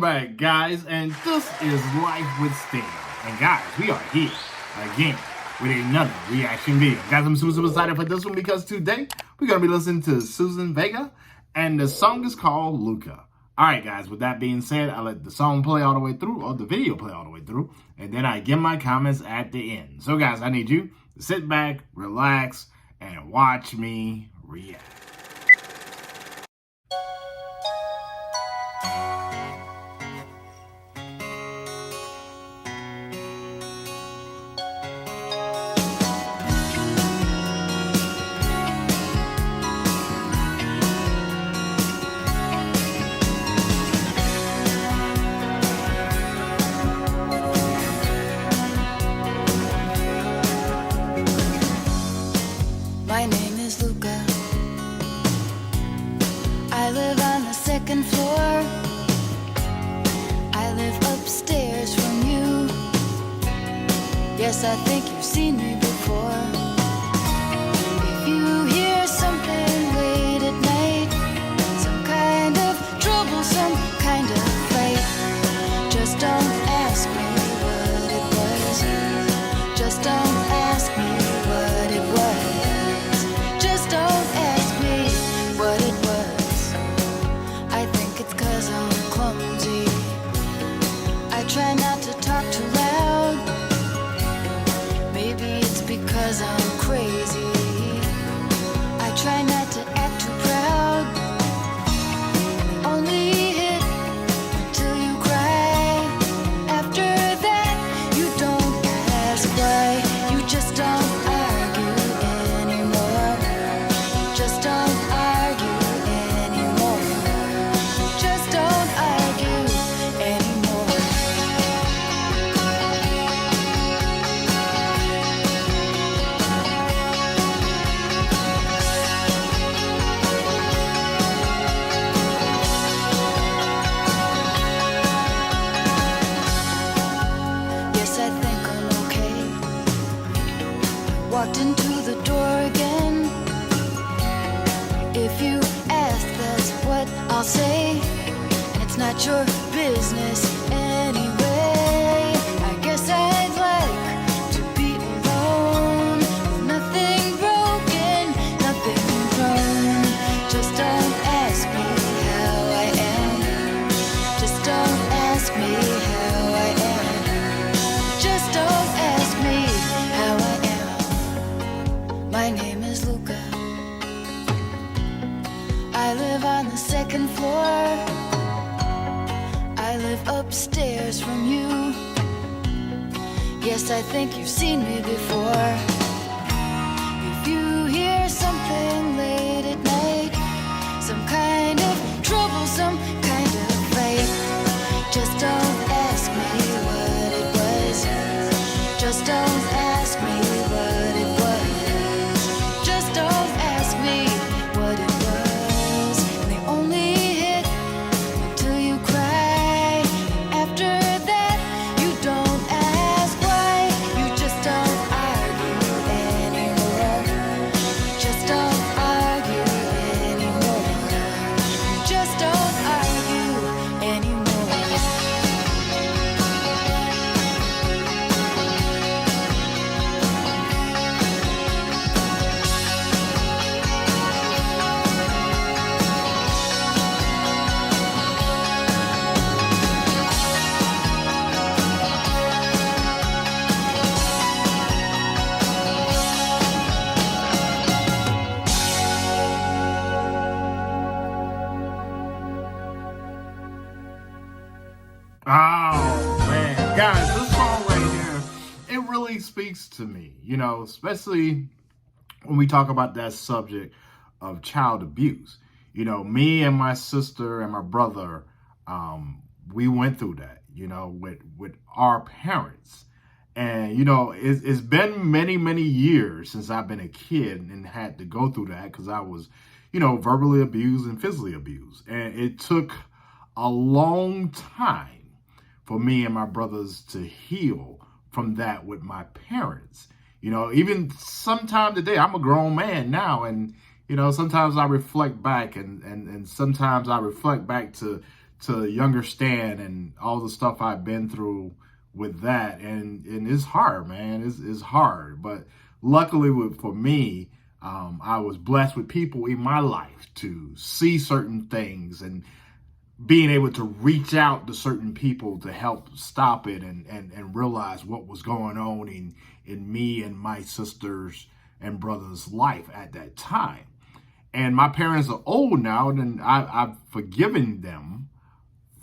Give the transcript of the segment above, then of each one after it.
back, guys, and this is Life with Stan. And guys, we are here again with another reaction video. Guys, I'm super excited for this one because today we're going to be listening to Suzanne Vega, and the song is called Luka. All right, guys, with that being said, I let the song play all the way through, or the video play all the way through, and then I give my comments at the end. So, guys, I need you to sit back, relax, and watch me react. My name is Luka. I live on the second floor. I live upstairs from you. Yes, I think you've seen me before. If you hear something late at night, some kind of trouble, some kind of fight, just don't ask me what it was. Just don't ask me what it was. Just don't ask me what it was. I think it's 'cause I'm clumsy. I try not to talk too loud. Maybe it's because I'm crazy. I try not to act too proud. Only hit until you cry. After that, you don't ask why. You just don't argue anymore. Just don't argue anymore. Just don't argue anymore. Yes, I think I'm okay. Walked into the door again. If you ask, that's what I'll say. And it's not your business anyway. I guess I'd like to be alone. Nothing broken, nothing wrong. Just don't ask me how I am. Just don't ask me how I am. Just don't ask me how I am. My name is Luka. I live on the second floor. I live upstairs from you. Yes, I think you've seen me before. If you hear something late at night, some kind of trouble, some kind of fight, just don't ask me what it was. Just don't ask me what it was. Just don't ask me what it was. And they only hit until you cry. After that, you don't ask why. You just don't argue anymore. Just don't argue anymore. Just don't argue anymore. Oh, man. Guys, this song right here, it really speaks to me, especially when we talk about that subject of child abuse. Me and my sister and my brother, we went through that, with our parents. And, it's been many, many years since I've been a kid and had to go through that because I was, verbally abused and physically abused. And it took a long time for me and my brothers to heal from that with my parents. Even sometime today, I'm a grown man now, and sometimes I reflect back and sometimes I reflect back to to younger Stan and all the stuff I've been through with that. And it's hard, man. It's hard. But luckily for me, I was blessed with people in my life to see certain things and being able to reach out to certain people to help stop it and realize what was going on in me and my sisters and brothers' life at that time. And my parents are old now, and I've forgiven them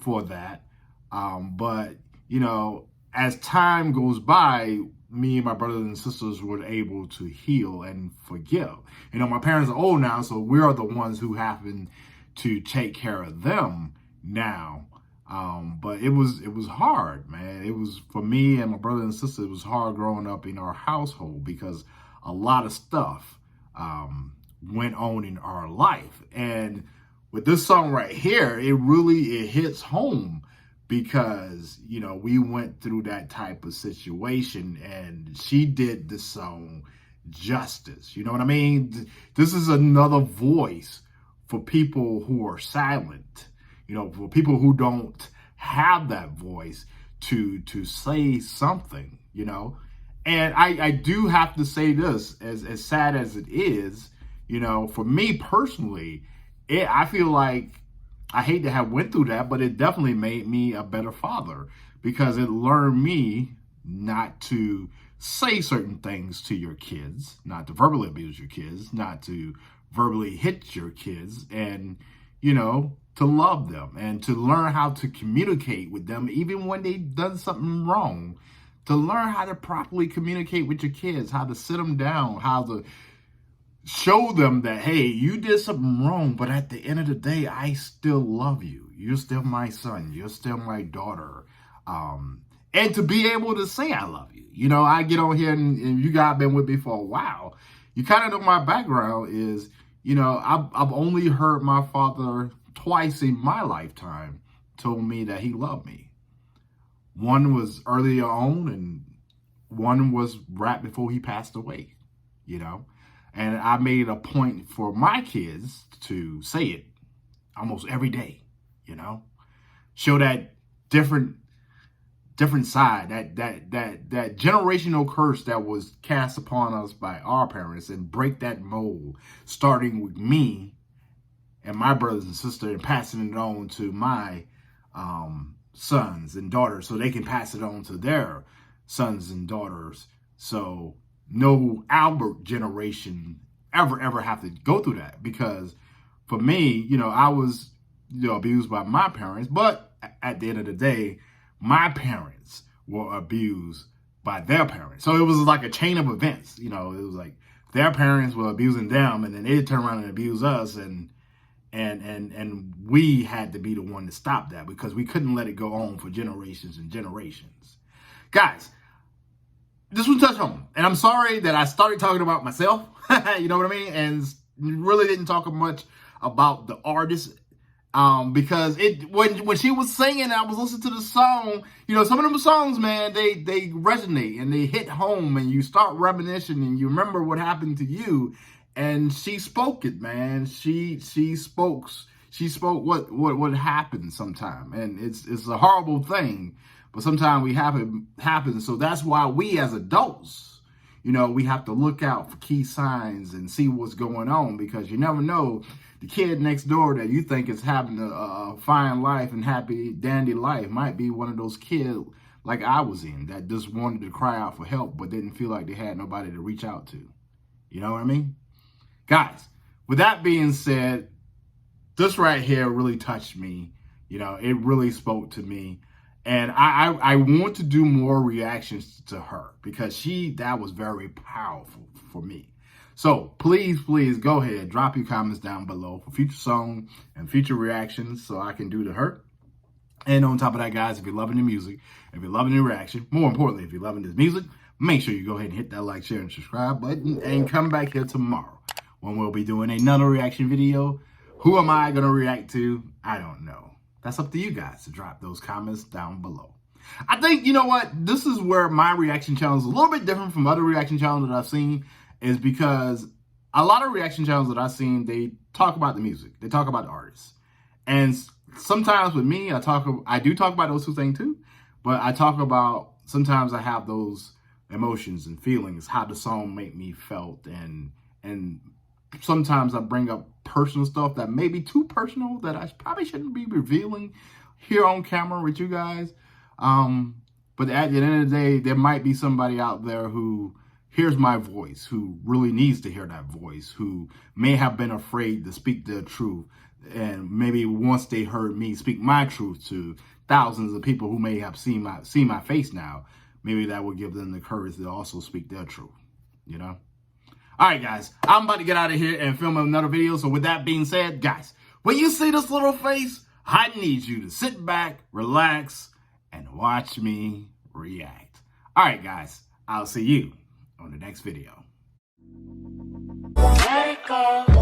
for that. But, as time goes by, me and my brothers and sisters were able to heal and forgive. My parents are old now, so we are the ones who happen to take care of them now. But it was hard, man. It was, for me and my brother and sister, it was hard growing up in our household because a lot of stuff went on in our life. And with this song right here, it hits home because, we went through that type of situation, and she did the song justice. You know what I mean? This is another voice for people who are silent, for people who don't have that voice to say something, And I do have to say this, as sad as it is, for me personally, I feel like, I hate to have went through that, but it definitely made me a better father because it learned me not to say certain things to your kids, not to verbally abuse your kids, not to verbally hit your kids, and, to love them and to learn how to communicate with them, even when they've done something wrong, to learn how to properly communicate with your kids, how to sit them down, how to show them that, hey, you did something wrong, but at the end of the day, I still love you. You're still my son. You're still my daughter. And to be able to say I love you. I get on here and you guys been with me for a while. You kind of know my background is, I've only heard my father twice in my lifetime told me that he loved me. One was earlier on and one was right before he passed away, And I made a point for my kids to say it almost every day, Show that different side, that generational curse that was cast upon us by our parents, and break that mold, starting with me and my brothers and sisters, and passing it on to my sons and daughters so they can pass it on to their sons and daughters. So no Albert generation ever have to go through that, because for me, I was, abused by my parents, but at the end of the day, my parents were abused by their parents. So it was like a chain of events, it was like their parents were abusing them, and then they'd turn around and abuse us, and we had to be the one to stop that because we couldn't let it go on for generations and generations. Guys, this was touch home, and I'm sorry that I started talking about myself, you know what I mean, and really didn't talk much about the artist, because when she was singing, I was listening to the song, some of them songs, man, they resonate and they hit home, and you start reminiscing and you remember what happened to you, and she spoke it, man. She spoke what happened sometime, and it's a horrible thing. But sometimes we have it happen. So that's why we as adults, we have to look out for key signs and see what's going on, because you never know, the kid next door that you think is having a fine life and happy dandy life might be one of those kids like I was in that just wanted to cry out for help but didn't feel like they had nobody to reach out to. You know what I mean? Guys, with that being said, this right here really touched me. It really spoke to me. And I want to do more reactions to her because that was very powerful for me. So please go ahead, drop your comments down below for future song and future reactions so I can do to her. And on top of that, guys, if you're loving the music, if you're loving the reaction, more importantly, if you're loving this music, make sure you go ahead and hit that like, share, and subscribe button, and come back here tomorrow when we'll be doing another reaction video. Who am I going to react to? I don't know. That's up to you guys to drop those comments down below. I think, you know what? This is where my reaction channel is a little bit different from other reaction channels that I've seen, is because a lot of reaction channels that I've seen, they talk about the music. They talk about the artists. And sometimes with me, I do talk about those two things too, but I talk about sometimes I have those emotions and feelings, how the song make me felt, and sometimes I bring up personal stuff that may be too personal that I probably shouldn't be revealing here on camera with you guys. But at the end of the day, there might be somebody out there who hears my voice, who really needs to hear that voice, who may have been afraid to speak their truth. And maybe once they heard me speak my truth to thousands of people who may have seen my face now, maybe that will give them the courage to also speak their truth, you know? All right, guys, I'm about to get out of here and film another video. So with that being said, guys, when you see this little face, I need you to sit back, relax, and watch me react. All right, guys, I'll see you on the next video. Let it go.